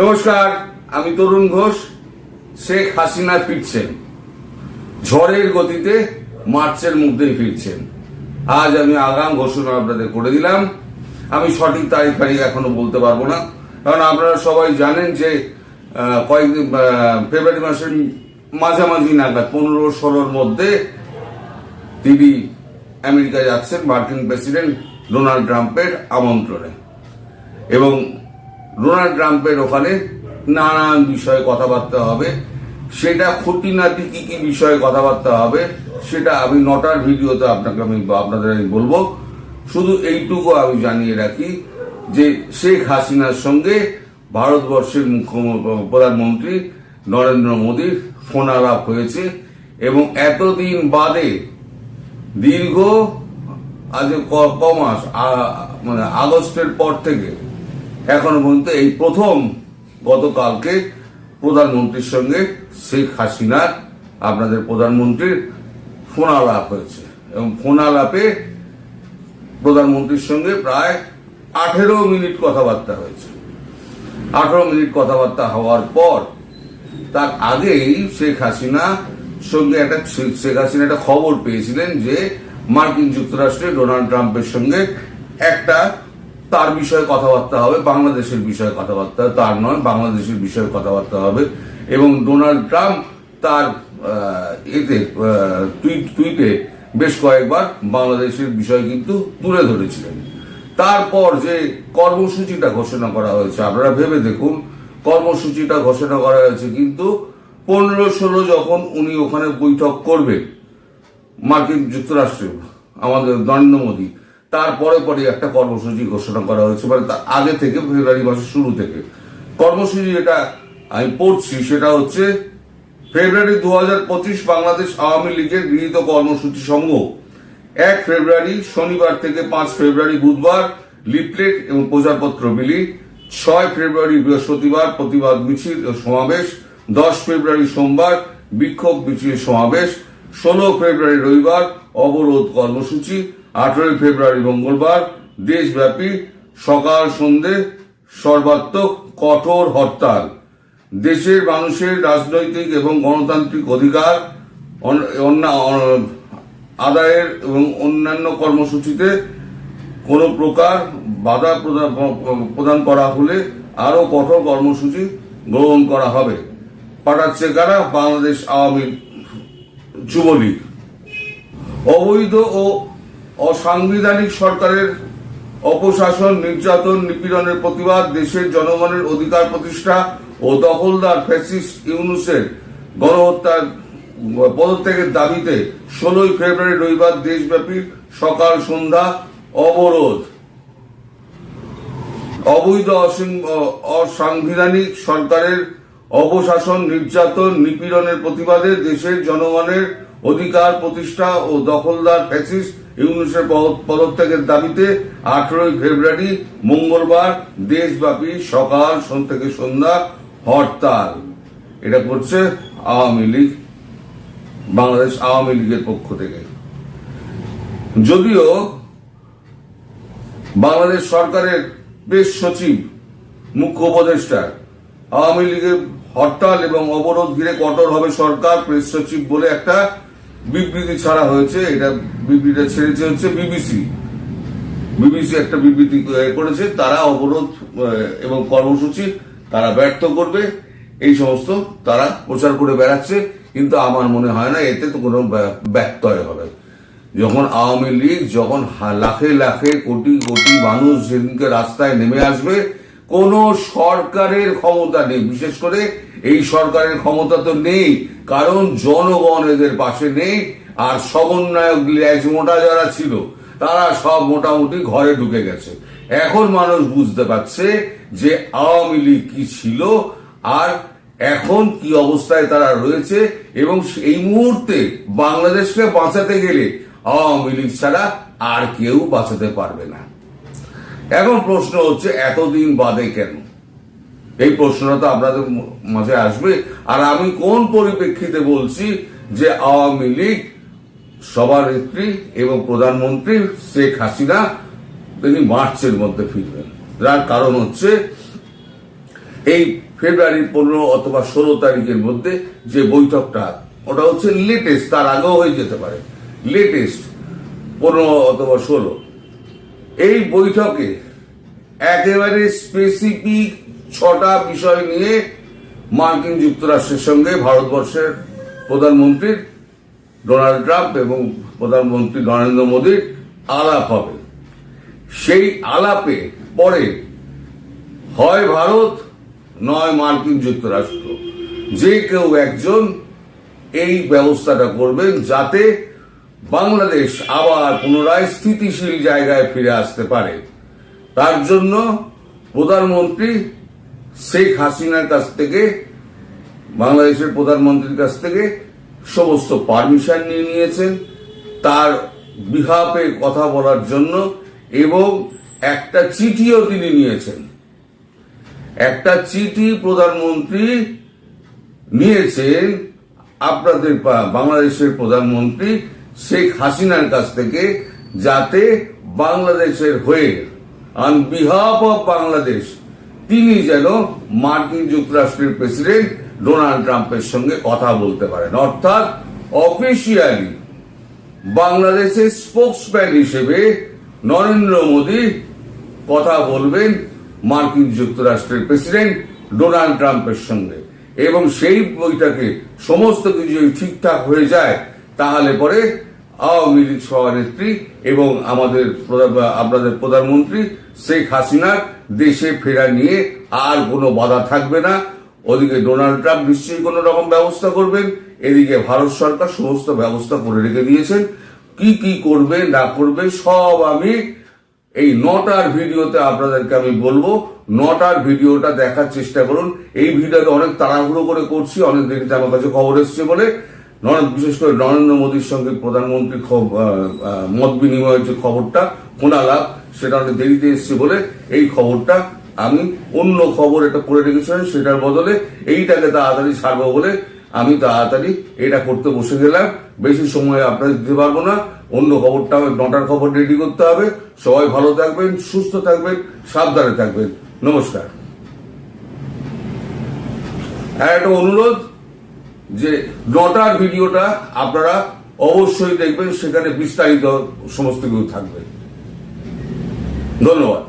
নমস্কার, আমি তরুণ ঘোষ। শেখ হাসিনা ফিরছেন, ঝড়ের গতিতে মার্চের মধ্যেই ফিরছেন। আজ আমি আগাম ঘোষণা আপনাদের করে দিলাম। আমি সঠিক তারিখ এখনো বলতে পারবো না, কারণ আপনারা সবাই জানেন যে কয়েকদিন ফেব্রুয়ারি মাসের মাঝামাঝি নাগাদ 15-16-র মধ্যে তিনি আমেরিকা যাচ্ছেন মার্কিন প্রেসিডেন্ট ডোনাল্ড ট্রাম্পের আমন্ত্রণে, এবং ডোনাল্ড ট্রাম্পের ওখানে নানান বিষয়ে কথাবার্তা হবে। সেটা খুঁটিনাটি কি কি বিষয়ে কথাবার্তা হবে সেটা আমি 9টার ভিডিওতে আপনাদের বলবো। শুধু এইটুকু আমি জানিয়ে রাখি যে শেখ হাসিনার সঙ্গে ভারতবর্ষের প্রধানমন্ত্রী নরেন্দ্র মোদীর ফোন আলাপ হয়েছে, এবং এতদিন বাদে দীর্ঘ আজ কমাস মানে আগস্টের পর থেকে এখনো পর্যন্ত এই প্রথম গতকালকে প্রধানমন্ত্রীর সঙ্গে শেখ হাসিনার আপনাদের প্রধানমন্ত্রীর ফোন আলাপ হয়েছে, এবং ফোন আলাপে প্রধানমন্ত্রীর সঙ্গে প্রায় 18 মিনিট কথাবার্তা হয়েছে। 18 মিনিট কথাবার্তা হওয়ার পর তার আগেই শেখ হাসিনা একটা খবর পেয়েছিলেন যে মার্কিন যুক্তরাষ্ট্রে ডোনাল্ড ট্রাম্পের সঙ্গে একটা তার বিষয়ে কথাবার্তা হবে, বাংলাদেশের বিষয়ে কথাবার্তা, তার নয় বাংলাদেশের বিষয়ে কথাবার্তা হবে। এবং ডোনাল্ড ট্রাম্প তার টুইটে বেশ কয়েকবার বাংলাদেশের বিষয় কিন্তু তুলে ধরেছিলেন। তারপর যে কর্মসূচিটা ঘোষণা করা হয়েছে, আপনারা ভেবে দেখুন, কর্মসূচিটা ঘোষণা করা হয়েছে কিন্তু 15-16 যখন উনি ওখানে বৈঠক করবেন মার্কিন যুক্তরাষ্ট্রে আমাদের নরেন্দ্র মোদী, তারপরে একটা কর্মসূচি ঘোষণা করা হয়েছে, মানে তার আগে থেকে ফেব্রুয়ারি মাসের শুরু থেকে কর্মসূচি যেটা আমি পড়ছি সেটা হচ্ছে ফেব্রুয়ারি 2025 বাংলাদেশ আওয়ামী লীগের গৃহীত কর্মসূচি সমূহ 1 ফেব্রুয়ারি শনিবার থেকে 5 ফেব্রুয়ারি বুধবার লিফলেট এবং প্রচারপত্র বিলি, 6 ফেব্রুয়ারি বৃহস্পতিবার প্রতিবাদ মিছিল ও সমাবেশ, 10 ফেব্রুয়ারি সোমবার বিক্ষোভ মিছিল সমাবেশ, 16 ফেব্রুয়ারি রবিবার অবরোধ কর্মসূচি, 18 ফেব্রুয়ারি মঙ্গলবার দেশব্যাপী সকাল সন্ধে সর্বাত্মক কঠোর হরতাল। দেশের মানুষের রাজনৈতিক এবং গণতান্ত্রিক অধিকার আদায়ের এবং অন্যান্য কর্মসূচিতে কোনো প্রকার বাধা প্রদান করা হলে আরো কঠোর কর্মসূচি গ্রহণ করা হবে। পাঠাচ্ছে কারা? বাংলাদেশ আওয়ামী যুবলীগ। অবৈধ ও অসাংবিধানিক সরকারের অপশাসন, নির্যাতন, নিপীড়নের প্রতিবাদ, দেশের জনগণের অধিকার প্রতিষ্ঠা ও দখলদার ফ্যাসিস্ট ইউনূসের গণহত্যার পদত্যাগের দাবিতে 16 ফেব্রুয়ারি রবিবার দেশব্যাপী সকাল সন্ধ্যা অবরোধ। অবৈধ অসাংবিধানিক সরকারের অপশাসন, নির্যাতন, নিপীড়নের প্রতিবাদে দেশের জনগণের অধিকার প্রতিষ্ঠা ও দখলদার ফ্যাসিস্ট ইউনূসের পদত্যাগের দাবিতে 18 ফেব্রুয়ারি মঙ্গলবার দেশব্যাপী সকাল থেকে সন্ধ্যা হরতাল। এটা করছে আওয়ামী লীগ, বাংলাদেশ আওয়ামী লীগের পক্ষ থেকে। যদিও বাংলাদেশ সরকারের প্রেস সচিব, মুখ্য উপদেষ্টা আওয়ামী লীগের হরতাল এবং অবরোধ ঘিরে কঠোর হবে সরকার, প্রেস সচিব বলে একটা বিবৃতি ছাড়া হয়েছে। এটা বিবৃতিটা ছেড়েছে হচ্ছে বিবিসি একটা বিবৃতি করেছে। তারা অবরোধ এবং কর্মসূচি তারা ব্যর্থ করবে, এই সমস্ত তারা প্রচার করে বেড়াচ্ছে, কিন্তু আমার মনে হয় না এতে তো কোনো ব্যত্যয় হবে। যখন আওয়ামী লীগ লাখে লাখে কোটি কোটি মানুষ যেদিনকে রাস্তায় নেমে আসবে, কোন সরকারের ক্ষমতা নেই, বিশেষ করে এই সরকারের ক্ষমতা তো নেই, কারণ জনগণ এদের পাশে নেই। আর সমন্বয়ক মোটা যারা ছিল তারা সব মোটামুটি ঘরে ঢুকে গেছে। এখন মানুষ বুঝতে পারছে যে আওয়ামী লীগ কি ছিল আর এখন কি অবস্থায় তারা রয়েছে, এবং এই মুহূর্তে বাংলাদেশকে বাঁচাতে গেলে আওয়ামী লীগ ছাড়া আর কেউ বাঁচাতে পারবে না। এখন প্রশ্ন হচ্ছে এতদিন বাদে কেন? এই প্রশ্নটা তো আপনাদের মাঝে আসবে। আর আমি কোন পরিপ্রেক্ষিতে বলছি যে আওয়ামী লীগ সভানেত্রী এবং প্রধানমন্ত্রী শেখ হাসিনা তিনি মার্চের মধ্যে ফিরবেন? তার কারণ হচ্ছে এই ফেব্রুয়ারি 15 অথবা 16 তারিখের মধ্যে যে বৈঠকটা, ওটা হচ্ছে লেটেস্ট, তার আগেও হয়ে যেতে পারে, লেটেস্ট 15 অথবা 16। এই বৈঠকে একেবারে স্পেসিফিক 6টা বিষয় নিয়ে মার্কিন যুক্তরাষ্ট্রের সঙ্গে ভারতবর্ষের প্রধানমন্ত্রীর ডোনাল্ড ট্রাম্প এবং প্রধানমন্ত্রী নরেন্দ্র মোদীর আলাপ হবে। সেই আলাপে পরে হয় ভারত নয় মার্কিন যুক্তরাষ্ট্র, যে কেউ একজন এই ব্যবস্থাটা করবেন যাতে বাংলাদেশ আবার পুনরায় স্থিতিশীল জায়গায় ফিরে আসতে পারে। তার জন্য প্রধানমন্ত্রী শেখ হাসিনার কাছ থেকে, বাংলাদেশের প্রধানমন্ত্রীর কাছ থেকে সমস্ত পারমিশন নিয়ে নিয়েছেন তার বিহাফে কথা বলার জন্য, এবং একটা চিঠিও তিনি নিয়েছেন। একটা চিঠি প্রধানমন্ত্রী নিয়েছেন আপনাদের বাংলাদেশের প্রধানমন্ত্রী শেখ হাসিনার কাছ থেকে, যাতে বাংলাদেশের হয়ে অন বিহাফ অফ বাংলাদেশ তিনি যেন মার্কিন যুক্তরাষ্ট্রের প্রেসিডেন্ট ডোনাল্ড ট্রাম্পের সঙ্গে কথা বলতে পারেন। অর্থাৎ অফিসিয়ালি বাংলাদেশের স্পোকসম্যান হিসেবে নরেন্দ্র মোদী কথা বলবেন মার্কিন যুক্তরাষ্ট্রের প্রেসিডেন্ট ডোনাল্ড ট্রাম্পের সঙ্গে, এবং সেই বৈঠকে সমস্ত কিছু ঠিকঠাক হয়ে যায় তাহলে পরে আওয়ামী লীগ সভানেত্রী এবং আপনাদের প্রধানমন্ত্রী শেখ হাসিনার দেশে ফেরা নিয়ে আর কোনো বাধা থাকবে না। ওদিকে ডোনাল্ড ট্রাম্প নিশ্চয়ই কোনো রকম ব্যবস্থা করবেন, এদিকে ভারত সরকার সমস্ত ব্যবস্থা করে রেখে দিয়েছেন। কি কি করবে না করবে সব আমি এই 9টার ভিডিওতে আপনাদেরকে আমি বলবো। 9টার ভিডিওটা দেখার চেষ্টা করুন। এই ভিডিওতে অনেক তাড়াহুড়ো করে করছি, অনেক দেরিতে আমার কাছে খবর এসছে বলে, বিশেষ করে নরেন্দ্র মোদীর সঙ্গে প্রধানমন্ত্রী মত বিনিময়ের যে খবরটা ফোনালাপ, সেটা অনেক দেরিতে এসছে বলে এই খবরটা আমি অন্য খবর এটা করে রেখেছিলাম, সেটার বদলে এইটাকে তাড়াতাড়ি ছাড়বো বলে আমি তাড়াতাড়ি এটা করতে বসে গেলাম। বেশি সময় আপনাদের দিতে পারবো না, অন্য খবরটা 9টার খবর রেডি করতে হবে। সবাই ভালো থাকবেন, সুস্থ থাকবেন, সাবধানে থাকবেন। নমস্কার। আর একটা অনুরোধ যে 9টার ভিডিওটা আপনারা অবশ্যই দেখবেন, সেখানে বিস্তারিত সমস্ত কিছু থাকবে। ধন্যবাদ।